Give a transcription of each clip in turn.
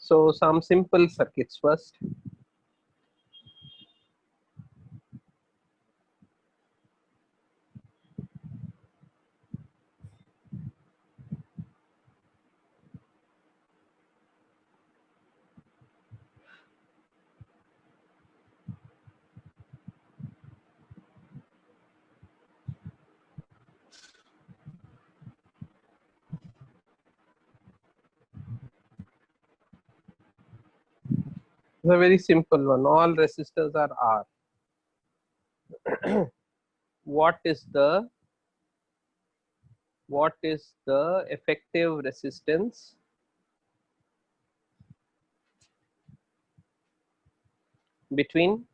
So some simple circuits first. It's a very simple one. All resistors are R. What is the effective resistance between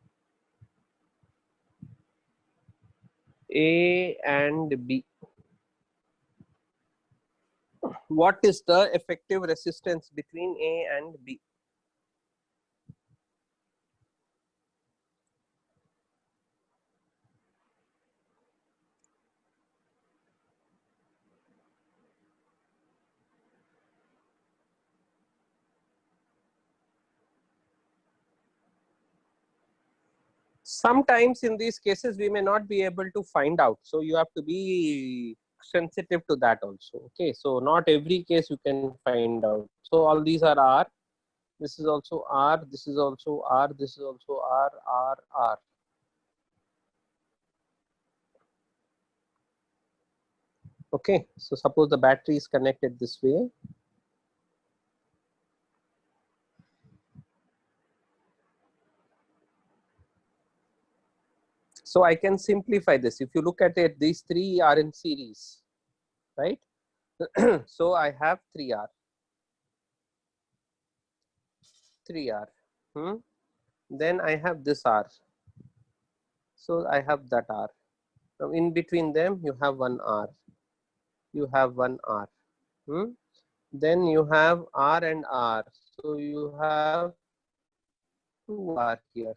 A and B? What is the effective resistance between A and B? Sometimes in these cases we may not be able to find out, so you have to be sensitive to that also. Okay, so not every case you can find out. So all these are R, this is also R, this is also R, this is also R, R, R. Okay, so suppose the battery is connected this way. So I can simplify this. If you look at it, these three are in series, right? So I have 3R. 3R. Then I have this R. So I have that R. Now in between them, you have one R. You have one R. Then you have R and R. So you have 2R here.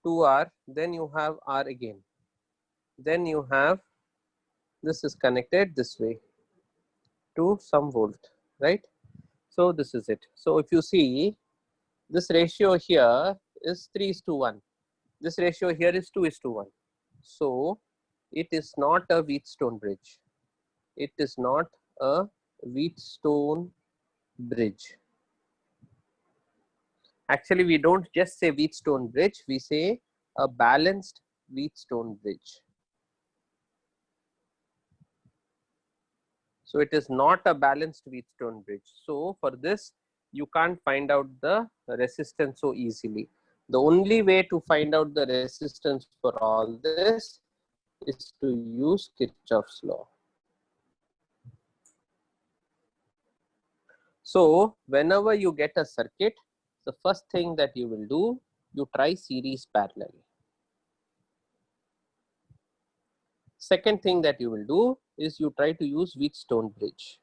2R. Then you have R again. Then you have, this is connected this way to some volt, right? So this is it. So if you see, this ratio here is 3:1. This ratio here is 2:1. So it is not a Wheatstone bridge. It is not a Wheatstone bridge. Actually, we don't just say Wheatstone bridge, we say a balanced Wheatstone bridge. So it is not a balanced Wheatstone bridge. So for this, you can't find out the resistance so easily. The only way to find out the resistance for all this is to use Kirchhoff's law. So whenever you get a circuit, the first thing that you will do, you try series parallel. Second thing that you will do is you try to use Wheatstone bridge.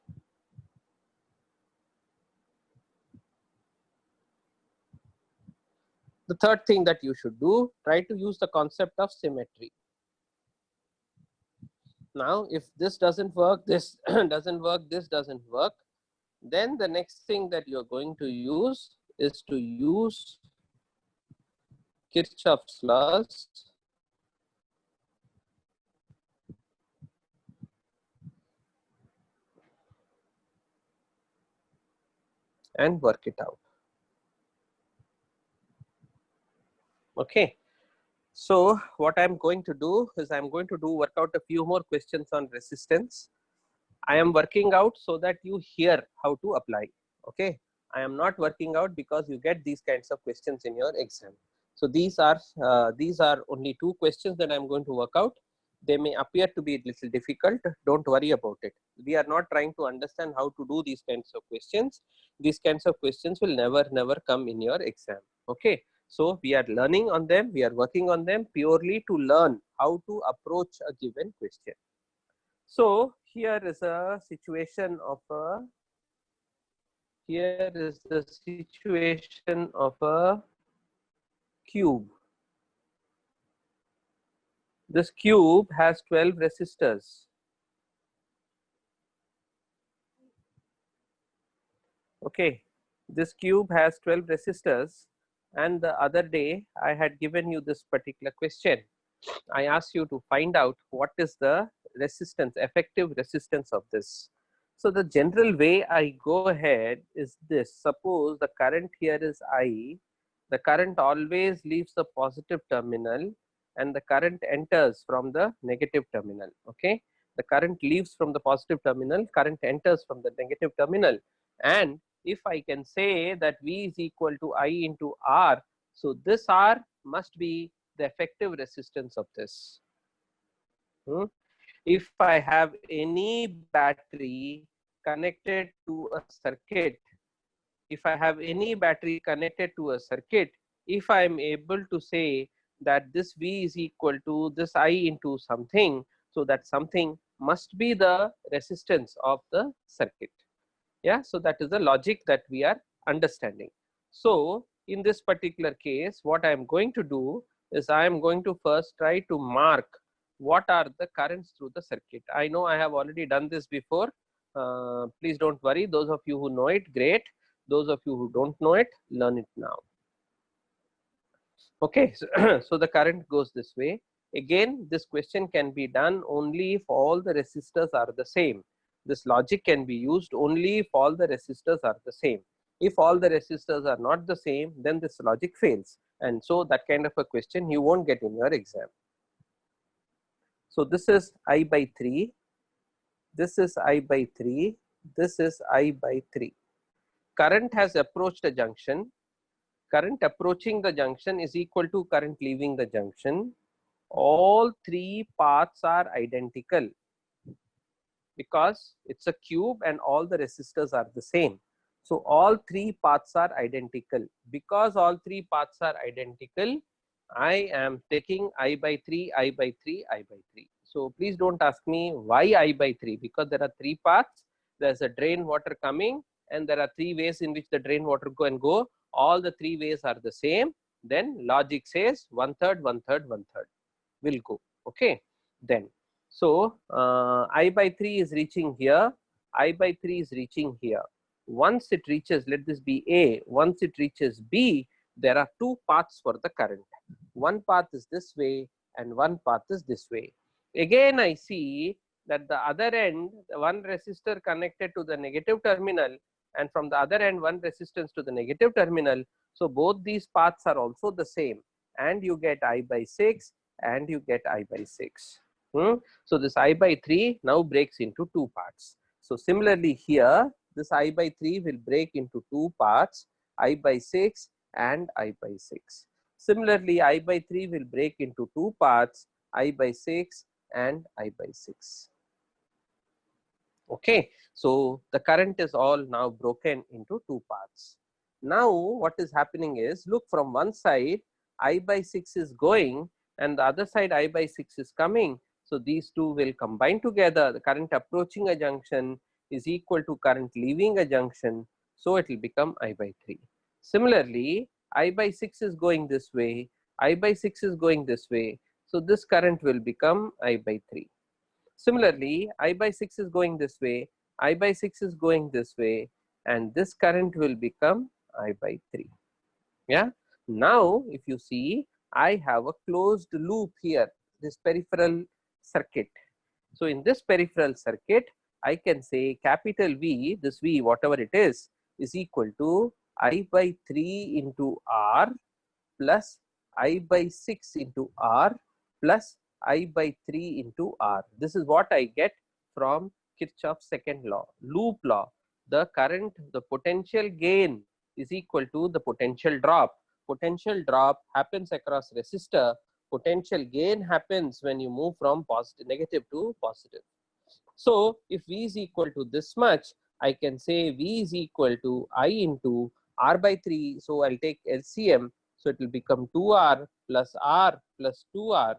The third thing that you should do, try to use the concept of symmetry. Now, if this doesn't work, this doesn't work, this doesn't work, then the next thing that you're going to use is to use Kirchhoff's laws and work it out. Okay. So what I'm going to do is I'm going to work out a few more questions on resistance. I am working out so that you hear how to apply. Okay. I am not working out because you get these kinds of questions in your exam. So these are only two questions that I'm going to work out. They may appear to be a little difficult. Don't worry about it. We are not trying to understand how to do these kinds of questions. These kinds of questions will never come in your exam. Okay. So we are learning on them. We are working on them purely to learn how to approach a given question. So here is a situation of a cube. This cube has 12 resistors. Okay, this cube has 12 resistors, and the other day I had given you this particular question. I asked you to find out what is the resistance, effective resistance of this. So the general way I go ahead is this. Suppose the current here is I, the current always leaves the positive terminal and the current enters from the negative terminal. Okay, the current leaves from the positive terminal, current enters from the negative terminal. And if I can say that V is equal to I into R, so this R must be the effective resistance of this. If I have any battery connected to a circuit, if I have any battery connected to a circuit, if I am able to say that this V is equal to this I into something, so that something must be the resistance of the circuit. Yeah, so that is the logic that we are understanding. So in this particular case, what I am going to do is I am going to first try to mark what are the currents through the circuit. I know I have already done this before. Please don't worry. Those of you who know it, great. Those of you who don't know it, learn it now. Okay, so, so the current goes this way. Again, this question can be done only if all the resistors are the same. This logic can be used only if all the resistors are the same. If all the resistors are not the same, then this logic fails. And so that kind of a question you won't get in your exam. So this is I by 3. This is I by 3. This is I by 3. Current has approached a junction. Current approaching the junction is equal to current leaving the junction. All three paths are identical because it's a cube and all the resistors are the same. So all three paths are identical. Because all three paths are identical, I am taking I by 3, I by 3, I by 3. So please don't ask me why I by 3, because there are three paths. There's a drain water coming and there are three ways in which the drain water go. All the three ways are the same. Then logic says 1/3, 1/3, 1/3 will go. Okay, then so I by 3 is reaching here, I by 3 is reaching here. Once it reaches, let this be A, once it reaches B, there are two paths for the current. One path is this way and one path is this way. Again I see that the other end, one resistor connected to the negative terminal, and from the other end one resistance to the negative terminal. So both these paths are also the same, and you get I by 6 and you get I by 6. So this I by 3 now breaks into two parts. So similarly here, this I by 3 will break into two parts, I by 6 and I by 6. Similarly, I by 3 will break into two parts, I by 6 and I by 6. Okay, so the current is all now broken into two parts. Now what is happening is, look, from one side I by 6 is going and the other side I by 6 is coming. So these two will combine together. The current approaching a junction is equal to current leaving a junction. So it will become I by 3. Similarly, I by 6 is going this way, I by 6 is going this way. So this current will become I by 3. Similarly, I by 6 is going this way, I by 6 is going this way, and this current will become I by 3. Yeah. Now, if you see, I have a closed loop here, this peripheral circuit. So in this peripheral circuit, I can say capital V, this V, whatever it is equal to I by 3 into R plus I by 6 into R plus I by 3 into R. This is what I get from Kirchhoff's second law, loop law. The current, the potential gain is equal to the potential drop. Potential drop happens across resistor. Potential gain happens when you move from positive, negative to positive. So if V is equal to this much, I can say V is equal to I into R by 3. So I'll take LCM. So it will become 2R plus R plus 2R.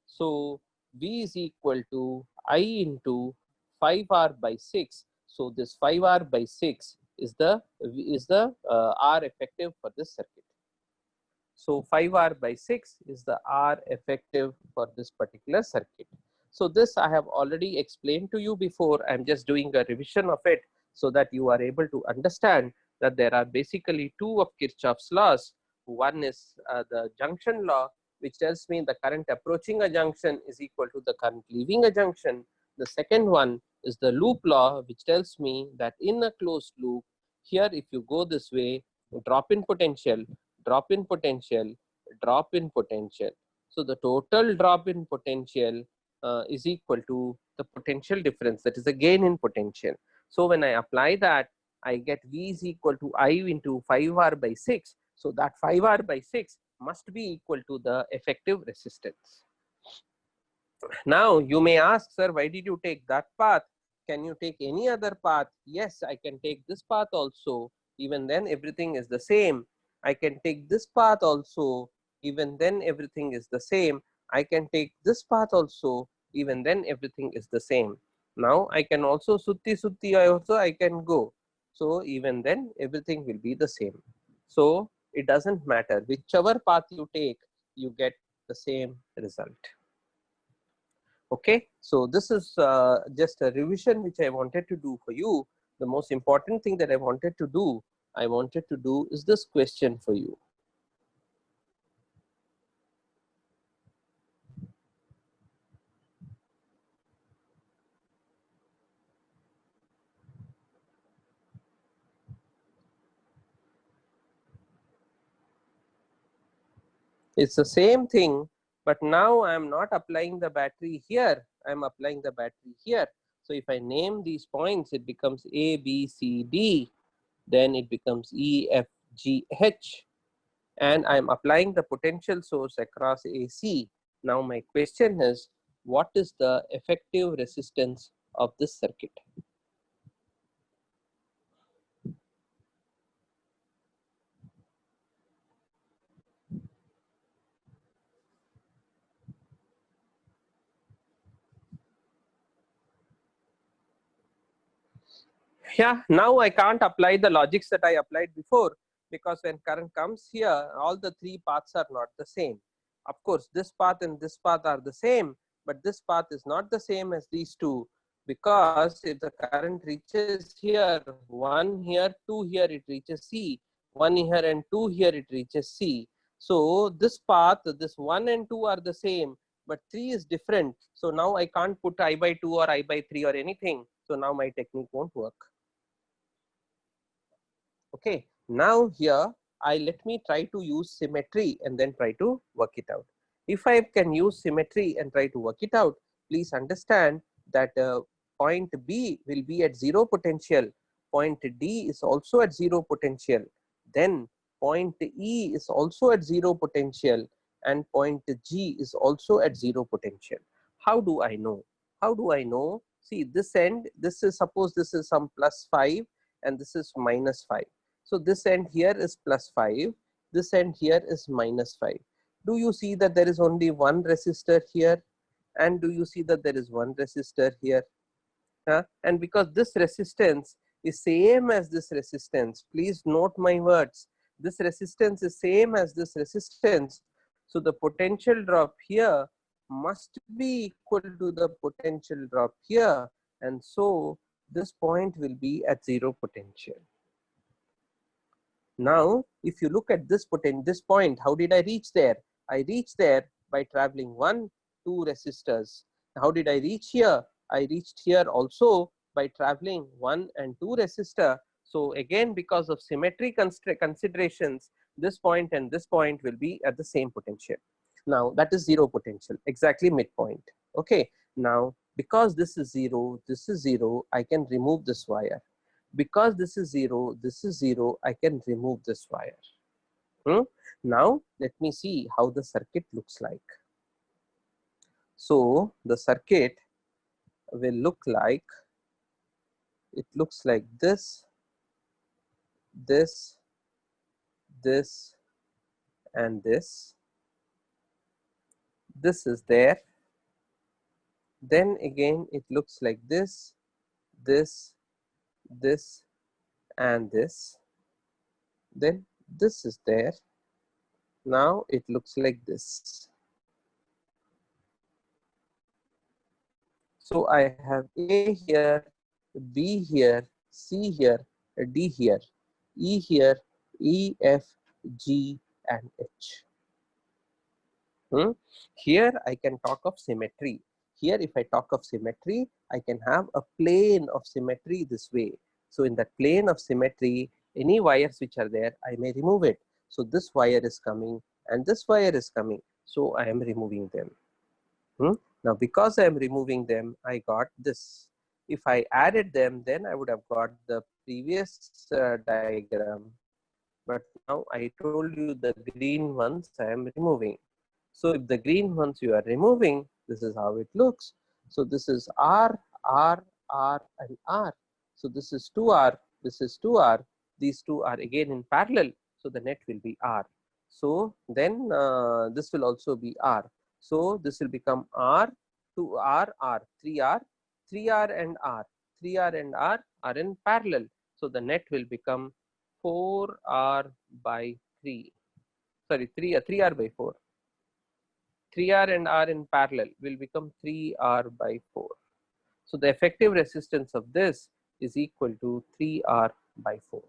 So V is equal to I into 5R by 6. So this 5R by 6 is the R effective for this circuit. So 5R by 6 is the R effective for this particular circuit. So this I have already explained to you before. I'm just doing a revision of it so that you are able to understand that there are basically two of Kirchhoff's laws. One is the junction law, which tells me the current approaching a junction is equal to the current leaving a junction. The second one is the loop law, which tells me that in a closed loop, here if you go this way, drop in potential, drop in potential, drop in potential. So the total drop in potential is equal to the potential difference, that is the gain in potential. So when I apply that, I get V is equal to I into 5R by 6. So that 5R by 6 must be equal to the effective resistance. Now you may ask, sir, why did you take that path? Can you take any other path? Yes, I can take this path also. Even then everything is the same. I can take this path also. Even then everything is the same. I can take this path also. Even then everything is the same. Now I can also sutti also I can go. So even then everything will be the same. So it doesn't matter whichever path you take, you get the same result. Okay, so this is just a revision which I wanted to do for you. The most important thing that I wanted to do is this question for you. It's the same thing, but now I am not applying the battery here. I am applying the battery here. So if I name these points, it becomes A, B, C, D. Then it becomes E, F, G, H. And I am applying the potential source across AC. Now my question is, what is the effective resistance of this circuit? Yeah, now I can't apply the logics that I applied before, because when current comes here, all the three paths are not the same. Of course, this path and this path are the same, but this path is not the same as these two, because if the current reaches here, 1 here, 2 here, it reaches C, 1 here and 2 here, it reaches C. So this path, this 1 and 2 are the same, but 3 is different. So now I can't put I by 2 or I by 3 or anything. So now my technique won't work. Okay, now here let me try to use symmetry and then try to work it out. If I can use symmetry and try to work it out, please understand that point B will be at 0 potential, point D is also at 0 potential, then point E is also at 0 potential, and point G is also at 0 potential. How do I know? How do I know? See, this end, this is, suppose this is some plus 5 and this is minus 5. So this end here is plus 5, this end here is minus 5. Do you see that there is only one resistor here? And do you see that there is one resistor here? And because this resistance is same as this resistance, please note my words, this resistance is same as this resistance. So the potential drop here must be equal to the potential drop here. And so this point will be at 0 potential. Now, if you look at this point, how did I reach there? I reached there by traveling 1, 2 resistors. How did I reach here? I reached here also by traveling 1 and 2 resistor. So again, because of symmetry considerations, this point and this point will be at the same potential. Now that is 0 potential, exactly midpoint. Okay. Now because this is 0, I can remove this wire. Because this is 0, I can remove this wire. Now let me see how the circuit looks like. So the circuit will look like, it looks like this, this, this, and this. This is there. Then again it looks like this, this, this, and this. Then this is there. Now it looks like this. So I have A here, B here, C here, D here. E here, E, F, G and H. Here I can talk of symmetry. Here if I talk of symmetry, I can have a plane of symmetry this way. So in that plane of symmetry, any wires which are there, I may remove it. So this wire is coming and this wire is coming. So I am removing them. Now because I am removing them, I got this. If I added them, then I would have got the previous diagram. But now I told you the green ones I am removing. So if the green ones you are removing, this is how it looks. So this is R, R, R and R. So this is 2R, this is 2R. These two are again in parallel. So the net will be R. So then this will also be R. So this will become R, 2R, R, 3R, 3R and R. 3R and R are in parallel. So the net will become 4R by 3. Sorry, 3R by 4. 3R and R in parallel will become 3R by 4. So the effective resistance of this is equal to 3R by 4.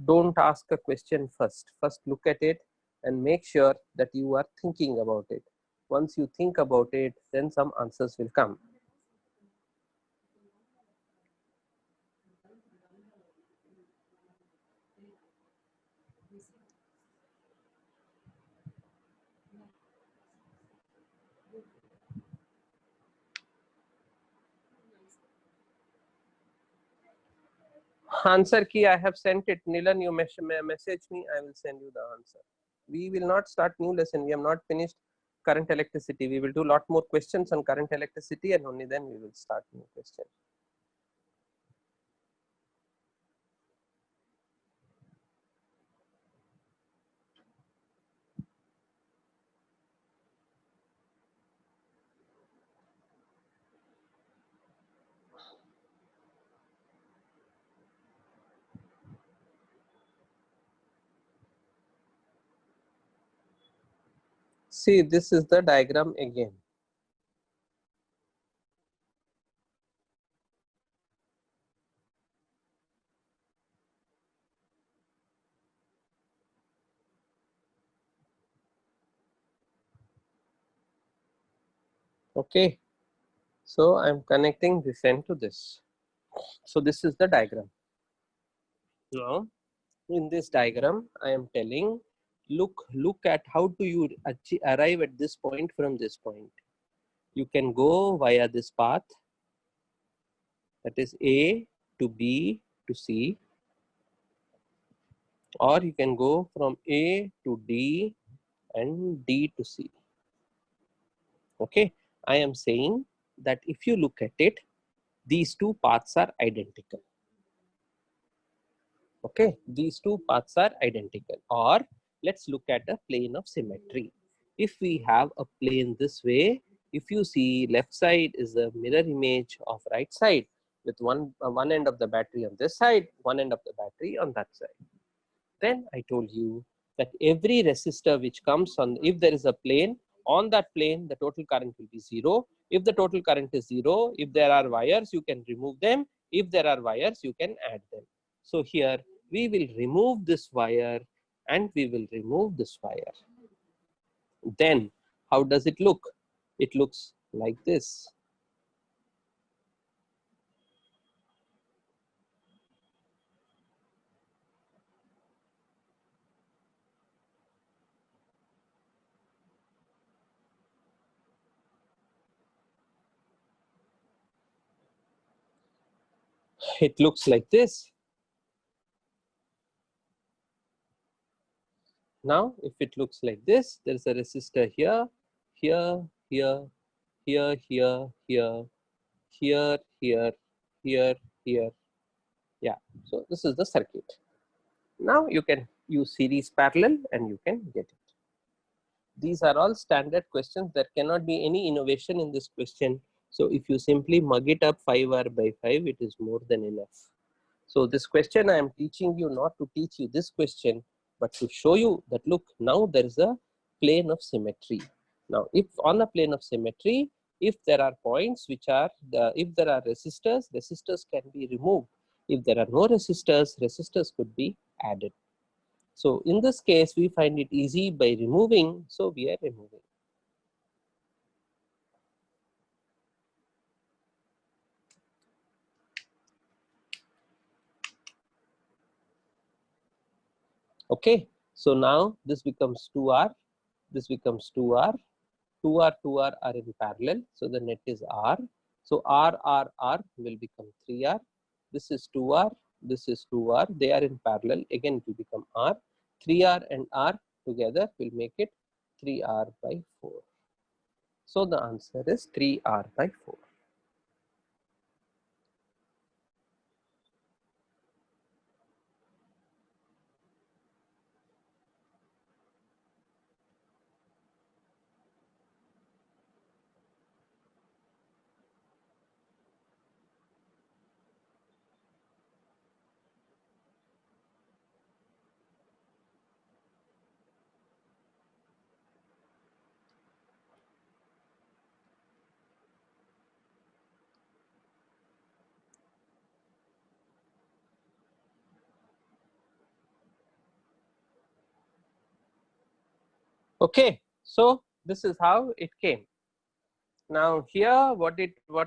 Don't ask a question first. First look at it and make sure that you are thinking about it. Once you think about it, then some answers will come. Answer key, I have sent it. Nilan, you message me, I will send you the answer. We will not start new lesson. We have not finished current electricity. We will do a lot more questions on current electricity and only then we will start new question. See, this is the diagram again. Okay, so I'm connecting this end to this. So this is the diagram. Now, in this diagram, I am telling, look at how do you arrive at this point from this point. You can go via this path, that is A to B to C, or you can go from A to D and D to C. Okay, I am saying that if you look at it, these two paths are identical. Okay, these two paths are identical. Or let's look at a plane of symmetry. If we have a plane this way, if you see left side is a mirror image of right side with one end of the battery on this side, one end of the battery on that side. Then I told you that every resistor which comes on, if there is a plane, on that plane the total current will be 0. If the total current is 0, if there are wires, you can remove them. If there are wires, you can add them. So here we will remove this wire and we will remove this wire. Then how does it look? It looks like this. It looks like this. Now, if it looks like this, there is a resistor here, here, here, here, here, here, here, here, here, here. Yeah, so this is the circuit. Now you can use series parallel and you can get it. These are all standard questions. There cannot be any innovation in this question. So if you simply mug it up 5R by 5, it is more than enough. So this question I am teaching you not to teach you this question, but to show you that look, now there is a plane of symmetry. Now if on a plane of symmetry, If there are points which are if there are resistors, resistors can be removed. If there are no resistors, resistors could be added. So in this case, we find it easy by removing, so we are removing. Okay, so now this becomes 2R, this becomes 2R, 2R, 2R are in parallel, so the net is R. So R, R, R will become 3R. This is 2R, this is 2R, they are in parallel, again it will become R. 3R and R together will make it 3R by 4. So the answer is 3R by 4. Okay, so this is how it came. Now here, what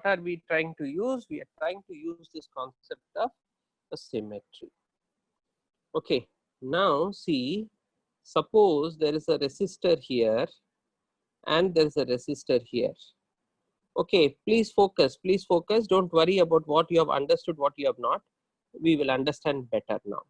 are we trying to use? We are trying to use this concept of a symmetry. Okay, now see, suppose there is a resistor here and there is a resistor here. Okay, please focus, don't worry about what you have understood, what you have not. We will understand better now.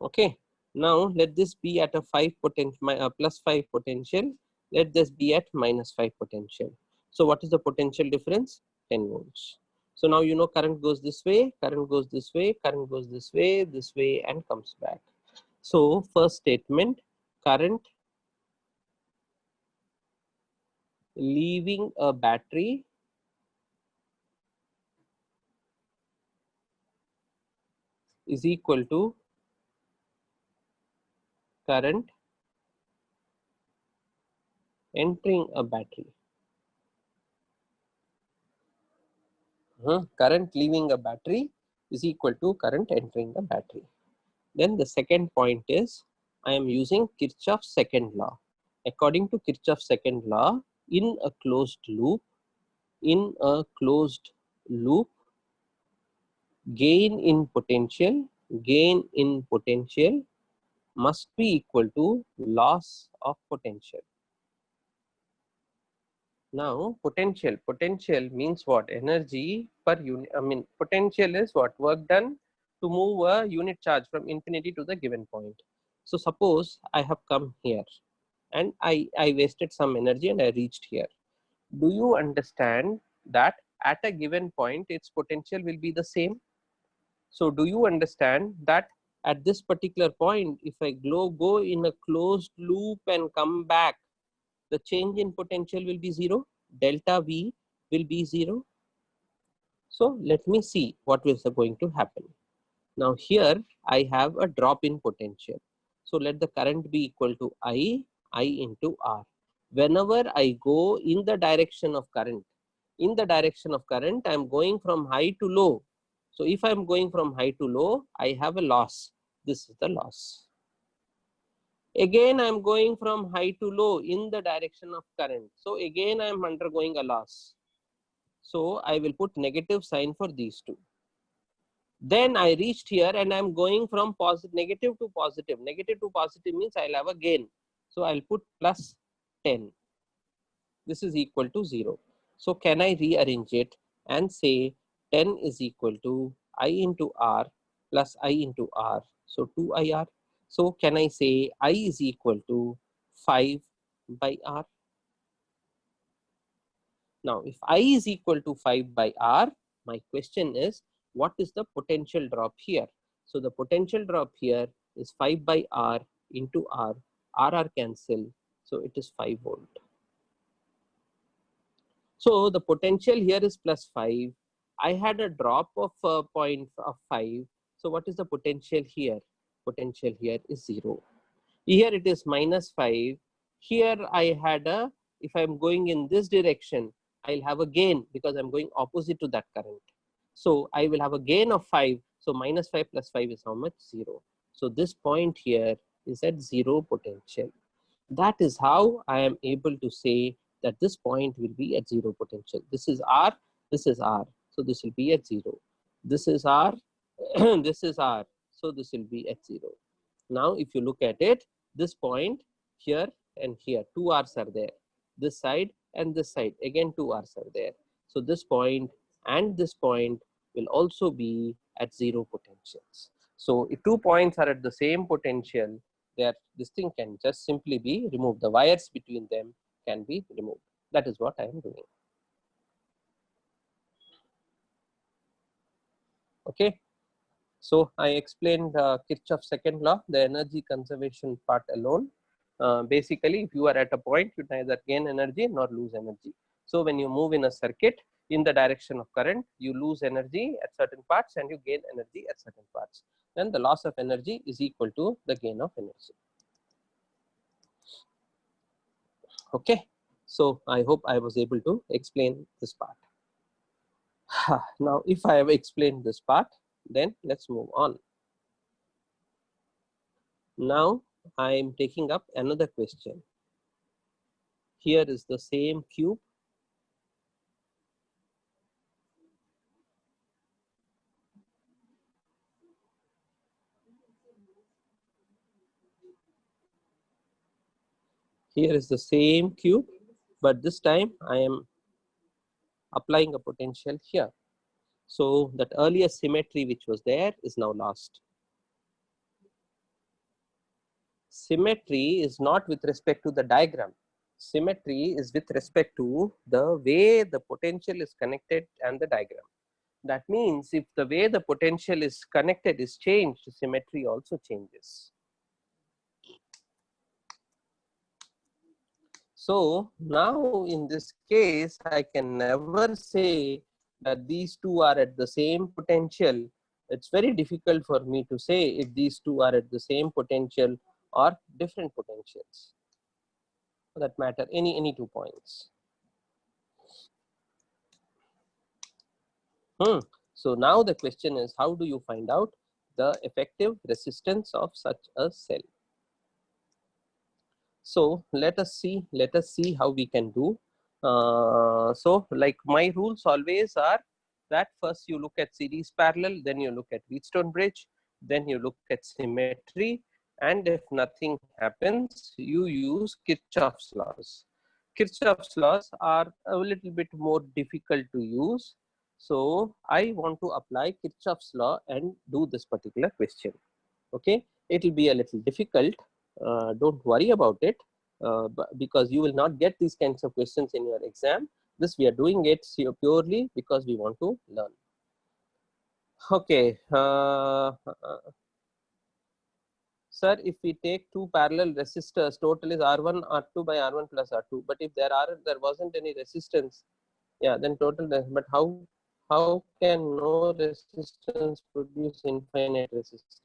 Okay, now let this be at a 5 potential, plus 5 potential. Let this be at minus 5 potential. So what is the potential difference? 10 volts. So now you know current goes this way, current goes this way, current goes this way, and comes back. So first statement, current leaving a battery is equal to current entering a battery. Current leaving a battery is equal to current entering a battery. Then the second point is, I am using Kirchhoff's second law. According to Kirchhoff's second law, in a closed loop, gain in potential must be equal to loss of potential. Now potential means what? Energy per unit. I mean, potential is what? Work done to move a unit charge from infinity to the given point. So suppose I have come here and I wasted some energy and I reached here. Do you understand that at a given point its potential will be the same? So do you understand that at this particular point, if I go in a closed loop and come back, the change in potential will be 0, delta V will be 0. So let me see what is going to happen. Now here I have a drop in potential. So let the current be equal to I into R. Whenever I go in the direction of current, I am going from high to low. So if I am going from high to low, I have a loss. This is the loss. Again, I am going from high to low in the direction of current. So again, I am undergoing a loss. So I will put negative sign for these two. Then I reached here and I'm going from negative to positive. Negative to positive means I'll have a gain. So I'll put plus 10. This is equal to 0. So can I rearrange it and say 10 is equal to I into R plus I into R. So 2IR. So can I say I is equal to 5 by R? Now, if I is equal to 5 by R, my question is, what is the potential drop here? So the potential drop here is 5 by R into R. RR cancel. So it is 5 volt. So the potential here is plus 5. I had a drop of 0.5. So what is the potential here? Potential here is 0. Here it is minus 5. Here I had a if I'm going in this direction, I'll have a gain because I'm going opposite to that current. So I will have a gain of 5. So minus 5 plus 5 is how much? 0. So this point here is at 0 potential. That is how I am able to say that this point will be at 0 potential. This is R, this is R. So this will be at 0. This is R, this is R. So this will be at 0. Now if you look at it, this point here and here, 2 R's are there. This side and this side, again 2 R's are there. So this point and this point will also be at 0 potentials. So if 2 points are at the same potential, this thing can just simply be removed. The wires between them can be removed. That is what I am doing. Okay. So I explained Kirchhoff's second law, the energy conservation part alone. Basically, if you are at a point, you neither gain energy nor lose energy. So when you move in a circuit in the direction of current, you lose energy at certain parts and you gain energy at certain parts. Then the loss of energy is equal to the gain of energy. Okay. So I hope I was able to explain this part. Now, if I have explained this part, then let's move on. Now I am taking up another question. Here is the same cube. Here is the same cube, but this time I am applying a potential here. So that earlier symmetry which was there is now lost. Symmetry is not with respect to the diagram. Symmetry is with respect to the way the potential is connected and the diagram. That means if the way the potential is connected is changed, symmetry also changes. So now in this case, I can never say that these two are at the same potential. It's very difficult for me to say if these two are at the same potential or different potentials. For that matter, any 2 points. So now the question is, how do you find out the effective resistance of such a cell? So let us see how we can do. So like my rules always are that first you look at series parallel, then you look at Wheatstone bridge, then you look at symmetry, and if nothing happens, you use Kirchhoff's laws. Kirchhoff's laws are a little bit more difficult to use. So I want to apply Kirchhoff's law and do this particular question. Okay, it will be a little difficult. Don't worry about it because you will not get these kinds of questions in your exam. This we are doing it purely because we want to learn. Okay. Sir, if we take two parallel resistors, total is R1, R2 by R1 plus R2. But if there wasn't any resistance, yeah, then total. But how can no resistance produce infinite resistance?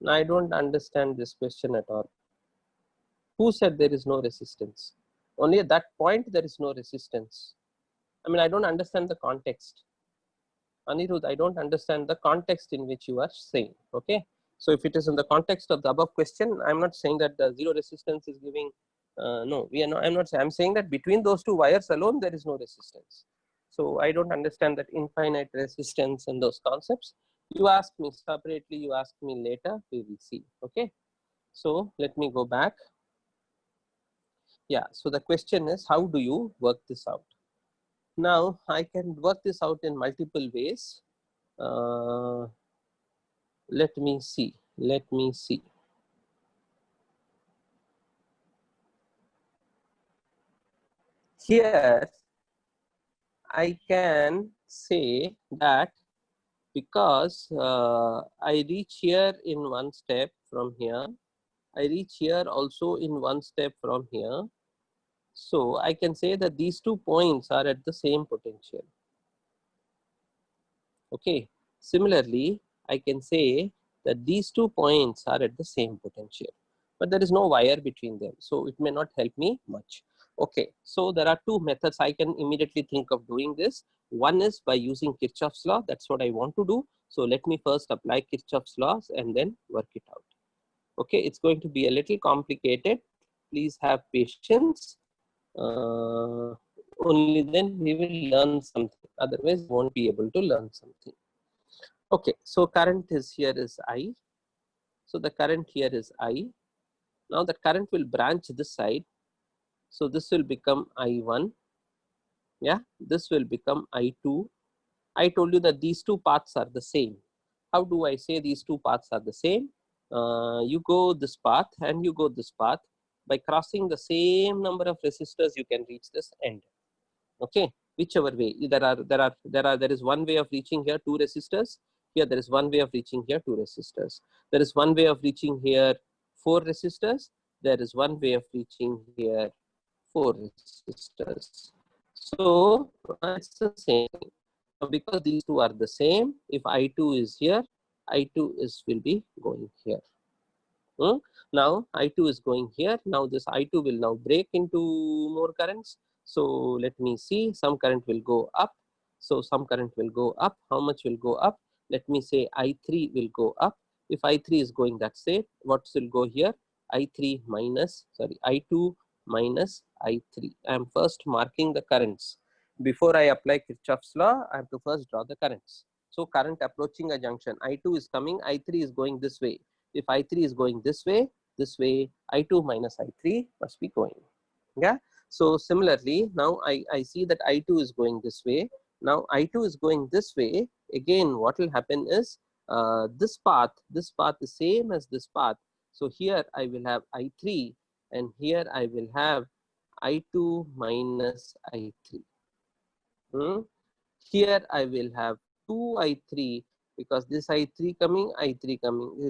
I don't understand this question at all. Who said there is no resistance? Only at that point there is no resistance. I mean, I don't understand the context. Anirudh, I don't understand the context in which you are saying. Okay. So if it is in the context of the above question, I'm not saying that the zero resistance is giving. No, we are not. I'm not saying. I'm saying that between those two wires alone, there is no resistance. So I don't understand that infinite resistance and those concepts. You ask me separately. You ask me later. We will see. Okay. So let me go back. Yeah. So the question is, how do you work this out? Now I can work this out in multiple ways. Let me see. Here, I can say that because I reach here in one step from here, I reach here also in one step from here. So I can say that these 2 points are at the same potential. Okay. Similarly, I can say that these 2 points are at the same potential, but there is no wire between them. So it may not help me much. Okay, so there are two methods I can immediately think of doing this. One is by using Kirchhoff's law. That's what I want to do. So let me first apply Kirchhoff's laws and then work it out. Okay, it's going to be a little complicated. Please have patience. Only then we will learn something. Otherwise, we won't be able to learn something. Okay, so current is here is I. So the current here is I. Now the current will branch this side. So this will become I1. Yeah, this will become I2. I told you that these two paths are the same. How do I say these two paths are the same? You go this path and you go this path. By crossing the same number of resistors, you can reach this end. Okay, whichever way. There is one way of reaching here 2 resistors. Here there is one way of reaching here 2 resistors. There is one way of reaching here 4 resistors. There is one way of reaching here 4 resistors. So it's the same. Because these two are the same, if I2 is here, I2 will be going here. Now I2 is going here. Now this I2 will now break into more currents. So let me see, some current will go up. So some current will go up. How much will go up? Let me say I3 will go up. If I3 is going that way, what will go here? I3 minus, sorry, I2 minus I3. I am first marking the currents. Before I apply Kirchhoff's law, I have to first draw the currents. So current approaching a junction, I2 is coming, I3 is going this way. If I3 is going this way, I2 minus I3 must be going. Yeah. So similarly, now I see that I2 is going this way. Now I2 is going this way. Again, what will happen is this path is same as this path. So here I will have I3 and here I will have I2 minus I3. Here I will have 2I3 because this I3 coming, it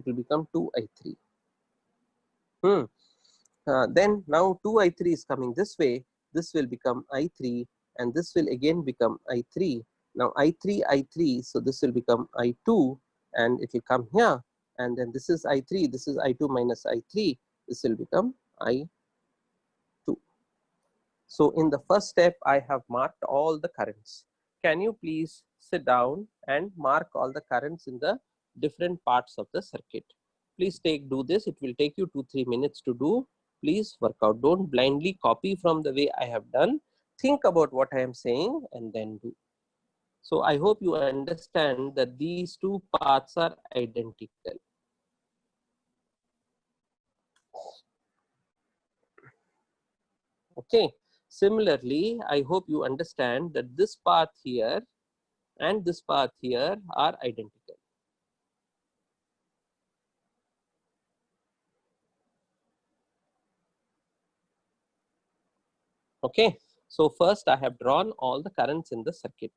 will become 2I3. Then now 2I3 is coming this way, this will become I3 and this will again become I3. Now I3, so this will become I2 and it will come here, and then this is I3, this is I2 minus I3, this will become I2. So in the first step, I have marked all the currents. Can you please sit down and mark all the currents in the different parts of the circuit? Please do this. It will take you 2-3 minutes to do. Please work out. Don't blindly copy from the way I have done. Think about what I am saying and then do. So I hope you understand that these two paths are identical. Okay. Similarly, I hope you understand that this path here and this path here are identical. Okay, so first I have drawn all the currents in the circuit.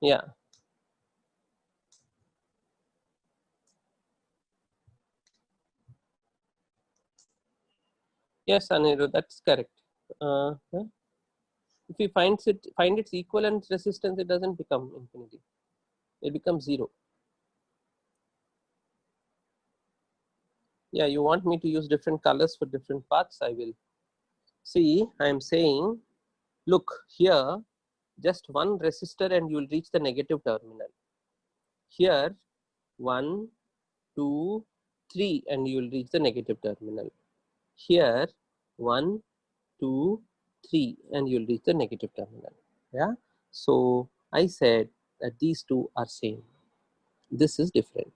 Yeah. Yes, Anirudh, that's correct. If you find its equivalent resistance, it doesn't become infinity. It becomes 0. Yeah, you want me to use different colors for different paths? I will. See, I am saying, look here, just one resistor and you will reach the negative terminal. Here, 1, 2, 3 and you will reach the negative terminal. Here, 1, 2, 3 and you'll reach the negative terminal. Yeah, so I said that these two are same. This is different.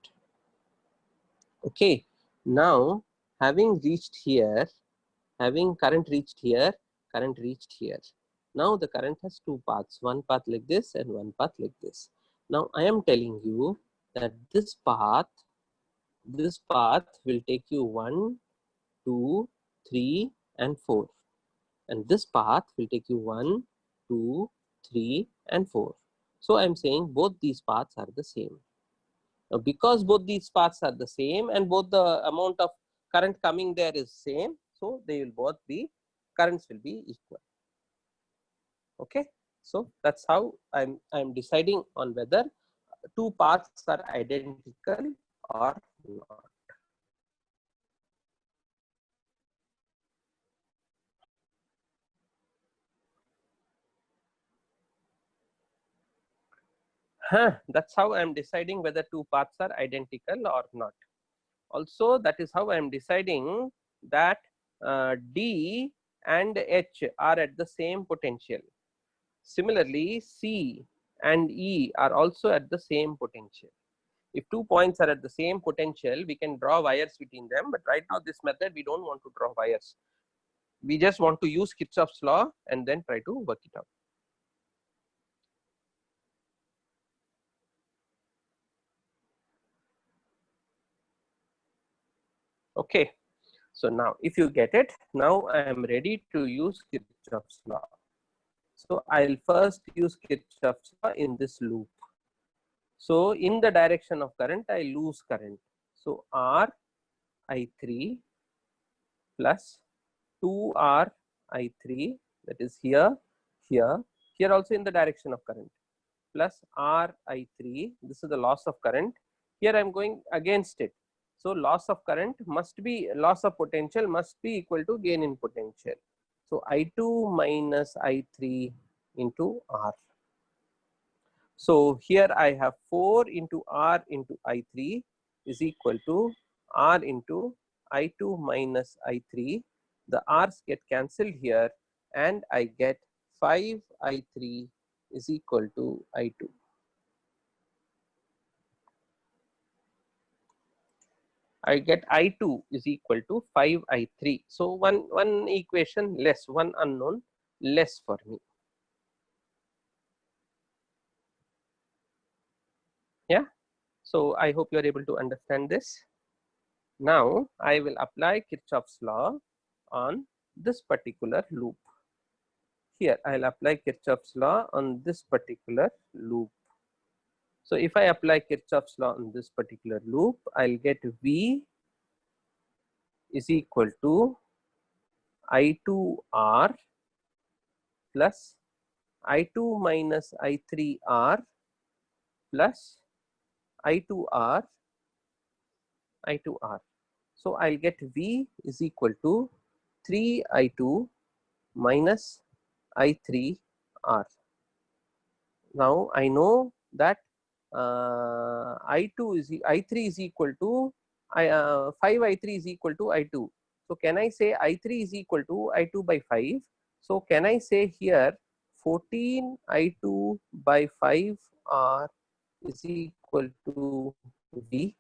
Okay, now having reached here, having current reached here, current reached here. Now the current has two paths, one path like this and one path like this. Now I am telling you that this path will take you 1, 2, 3 and 4. And this path will take you 1, 2, 3 and 4. So I'm saying both these paths are the same. Now because both these paths are the same and both the amount of current coming there is same, so they will both be, currents will be equal. Okay, so that's how I'm deciding on whether two paths are identical or not. That's how I am deciding whether two paths are identical or not. Also, that is how I am deciding that D and H are at the same potential. Similarly, C and E are also at the same potential. If 2 points are at the same potential, we can draw wires between them. But right now, this method, we don't want to draw wires. We just want to use Kirchhoff's law and then try to work it out. Okay. So now, if you get it, now I am ready to use Kirchhoff's law. So I'll first use Kirchhoff's law in this loop. So in the direction of current, I lose current. So R I3 plus 2R I3, that is here, here also in the direction of current, plus R I3, this is the loss of current. Here I'm going against it. So loss of current must be, loss of potential must be equal to gain in potential. So I2 minus I3 into R. So here I have 4 into R into I3 is equal to R into I2 minus I3. The R's get cancelled here and I get 5 I3 is equal to I2. I get I2 is equal to 5 I3. So one equation less, one unknown less for me. Yeah. So I hope you are able to understand this. Now I will apply Kirchhoff's law on this particular loop. Here I'll apply Kirchhoff's law on this particular loop. So if I apply Kirchhoff's law on this particular loop, I'll get V is equal to I2R plus I2 minus I3R plus I2R. So I'll get V is equal to 3I2 minus I3R. Now I know that I3 is equal to 5 I3 is equal to I2. So can I say I3 is equal to I2 by 5? So can I say here 14 I2 by 5 R is equal to V?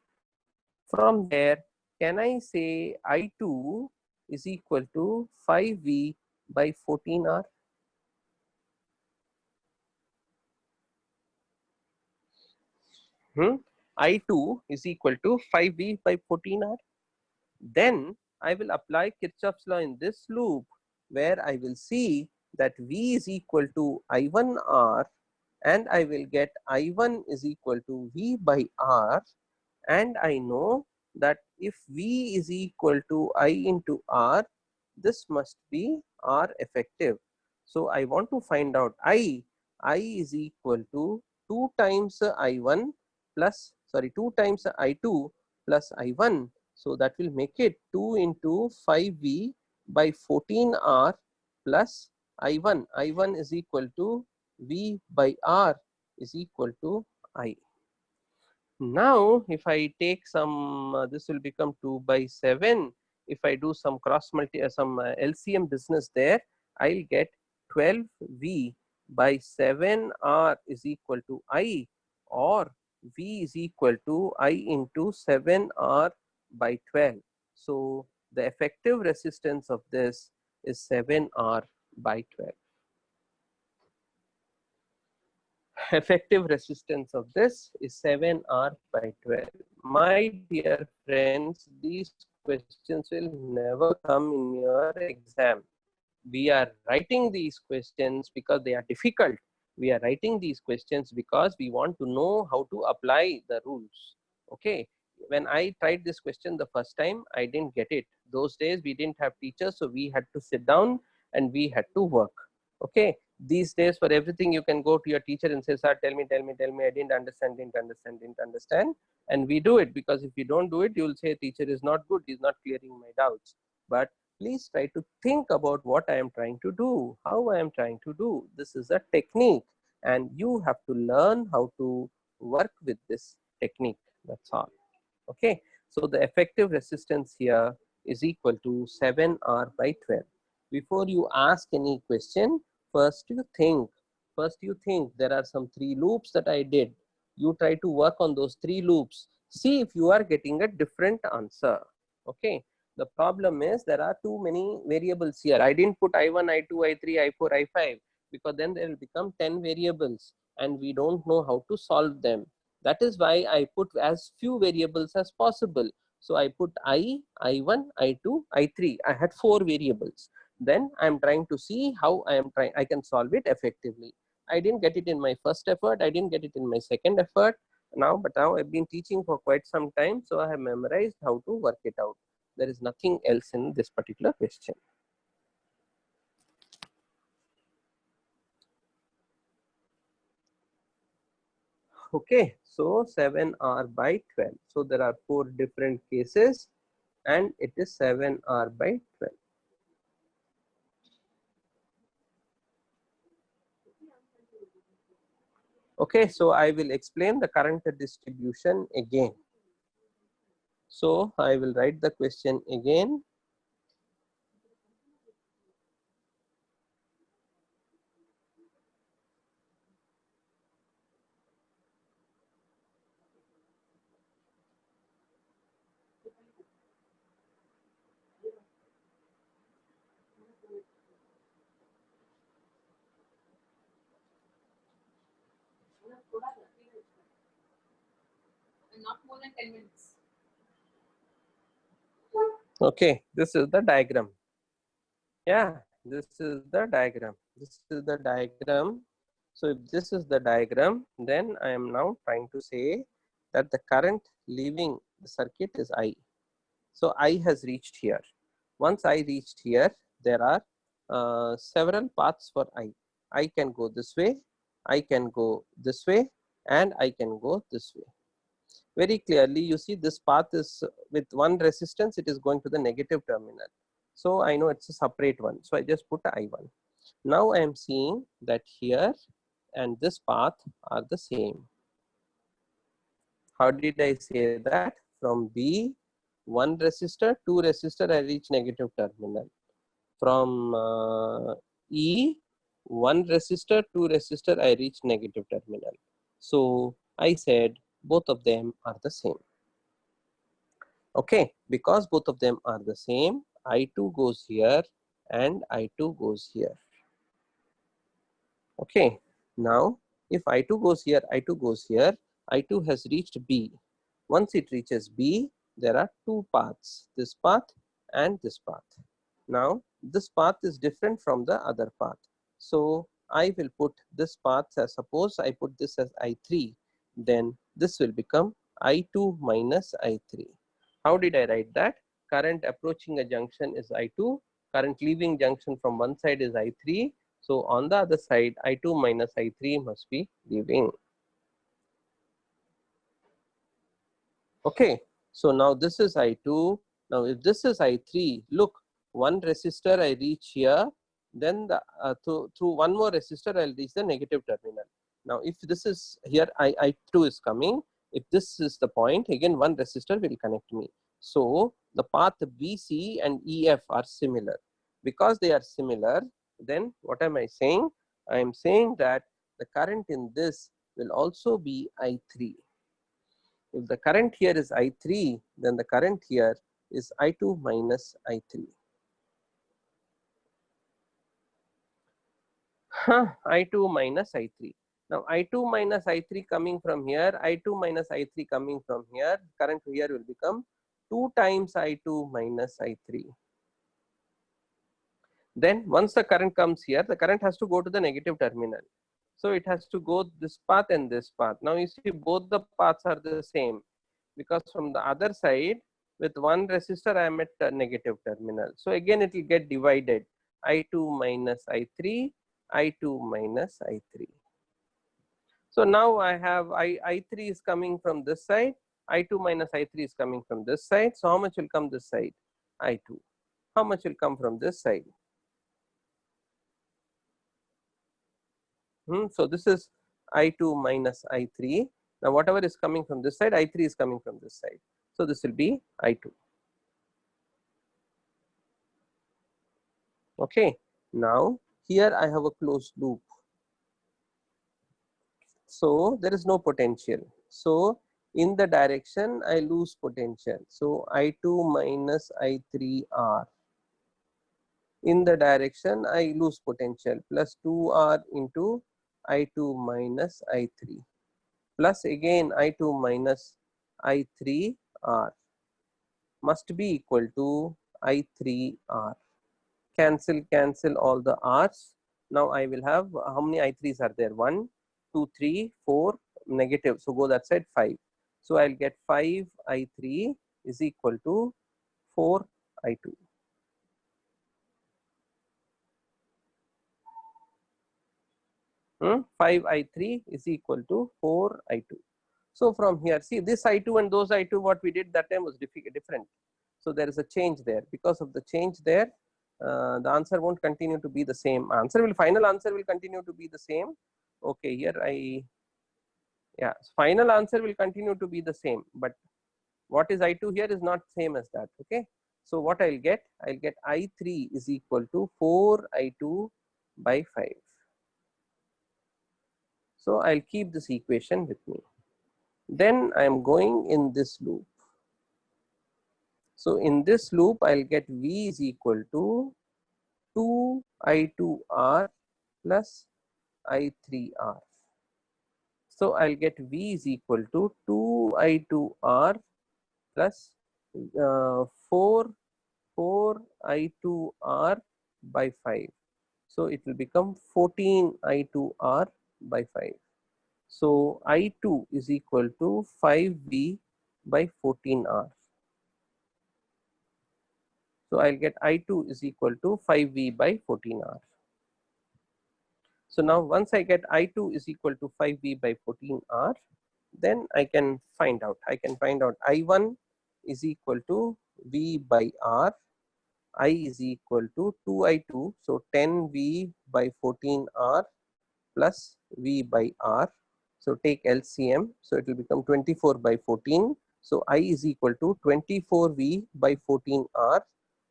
From there, can I say I2 is equal to 5V by 14R? I2 is equal to 5V by 14R. Then I will apply Kirchhoff's law in this loop where I will see that V is equal to I1R and I will get I1 is equal to V by R, and I know that if V is equal to I into R, this must be R effective. So I want to find out I is equal to 2 times I1 plus, sorry, 2 times I2 plus I1. So that will make it 2 into 5V by 14R plus I1. I1 is equal to V by R is equal to I. Now, if I take some, this will become 2 by 7. If I do some cross multi, some LCM business there, I'll get 12V by 7R is equal to I, or V is equal to I into 7R by 12. So the effective resistance of this is 7R by 12. Effective resistance of this is 7R by 12. My dear friends, these questions will never come in your exam. We are writing these questions because they are difficult. We are writing these questions because we want to know how to apply the rules. Okay. When I tried this question the first time, I didn't get it. Those days we didn't have teachers, so we had to sit down and we had to work. Okay. These days, for everything, you can go to your teacher and say, sir, tell me, I didn't understand. And we do it, because if you don't do it, you will say, teacher is not good, he's not clearing my doubts. But please try to think about what I am trying to do, how I am trying to do. This is a technique, and you have to learn how to work with this technique. That's all. Okay. So the effective resistance here is equal to 7R by 12. Before you ask any question, first you think. There are some 3 loops that I did. You try to work on those 3 loops. See if you are getting a different answer. Okay. The problem is there are too many variables here. I didn't put I1, I2, I3, I4, I5, because then there will become 10 variables and we don't know how to solve them. That is why I put as few variables as possible. So I put I1, I2, I3. I had 4 variables. Then I am trying to see how I can solve it effectively. I didn't get it in my first effort. I didn't get it in my second effort. But now I've been teaching for quite some time, so I have memorized how to work it out. There is nothing else in this particular question. Okay, so 7R by 12. So there are 4 different cases and it is 7R by 12. Okay, so I will explain the current distribution again. So I will write the question again. Not more than 10 minutes. Okay, this is the diagram. Yeah, this is the diagram. This is the diagram. So if this is the diagram, then I am now trying to say that the current leaving the circuit is I. So I has reached here. Once I reached here, there are several paths for I. I can go this way, I can go this way, and I can go this way. Very clearly, you see this path is with one resistance, it is going to the negative terminal. So I know it's a separate one. So I just put I1. Now I am seeing that here and this path are the same. How did I say that? From B, 1 resistor, 2 resistor, I reach negative terminal. From E, 1 resistor, 2 resistor, I reach negative terminal. So I said both of them are the same. Okay, because both of them are the same, I2 goes here and I2 goes here. Okay, now if I2 goes here, I2 goes here, I2 has reached B. Once it reaches B, there are 2 paths, this path and this path. Now this path is different from the other path. So I will put this path as, suppose I put this as I3, then this will become I2 minus I3. How did I write that? Current approaching a junction is I2, current leaving junction from one side is I3. So on the other side, I2 minus I3 must be leaving. Okay, so now this is I2. Now if this is I3, look, one resistor I reach here, then the through one more resistor I'll reach the negative terminal. Now if this is here, I2 is coming. If this is the point, again one resistor will connect me. So the path BC and EF are similar. Because they are similar, then what am I saying? I am saying that the current in this will also be I3. If the current here is I3, then the current here is I2 minus I3. I2 minus I3. Now I2 minus I3 coming from here, I2 minus I3 coming from here, current here will become 2 times I2 minus I3. Then once the current comes here, the current has to go to the negative terminal. So it has to go this path and this path. Now you see both the paths are the same, because from the other side with one resistor I am at a negative terminal. So again it will get divided, I2 minus I3 I2 minus I3. So now I have I3 is coming from this side, I2 minus I3 is coming from this side. So how much will come this side? I2. How much will come from this side? So this is I2 minus I3. Now whatever is coming from this side, I3 is coming from this side. So this will be I2. Okay. Now here I have a closed loop. So there is no potential. So in the direction I lose potential. So I2 minus I3R. In the direction I lose potential plus 2R into I2 minus I3 plus again I2 minus I3R must be equal to I3R. Cancel all the R's. Now I will have, how many I3s are there? 1, 2, 3, 4, negative. So go that side 5. So I'll get 5 I3 is equal to 4 I2. Hmm? 5 I3 is equal to 4 I2. So from here, see this I2 and those I2, what we did that time was different. So there is a change there. Because of the change there, the answer won't continue to be the same. Final answer will continue to be the same. Okay, here final answer will continue to be the same. But what is I2 here is not same as that. Okay. So what I'll get I3 is equal to 4 I2 by 5. So I'll keep this equation with me. Then I'm going in this loop. So in this loop, I'll get V is equal to 2 I2R plus I3R. So I'll get V is equal to 2 I2R plus 4 I2R by 5. So it will become 14 I2R by 5. So I2 is equal to 5V by 14R. So I'll get I2 is equal to 5V by 14R. So now once I get I2 is equal to 5V by 14R, then I can find out I1 is equal to V by R, I is equal to 2I2, so 10V by 14R plus V by R. So take LCM, so it will become 24 by 14. So I is equal to 24V by 14R.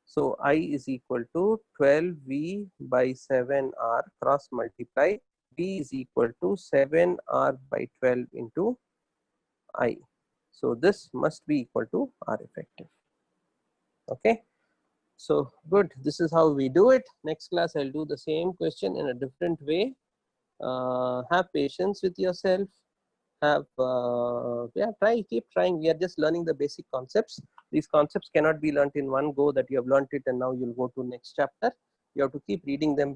So I is equal to 12V by 7R cross multiply. V is equal to 7R by 12 into I. So this must be equal to R effective. Okay. So good. This is how we do it. Next class, I'll do the same question in a different way. Have patience with yourself. Keep trying. We are just learning the basic concepts. These concepts cannot be learnt in one go that you have learnt it and now you'll go to next chapter. You have to keep reading them,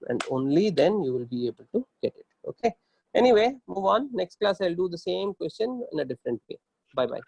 and only then you will be able to get it. Okay. Anyway, move on. Next class, I'll do the same question in a different way. Bye-bye.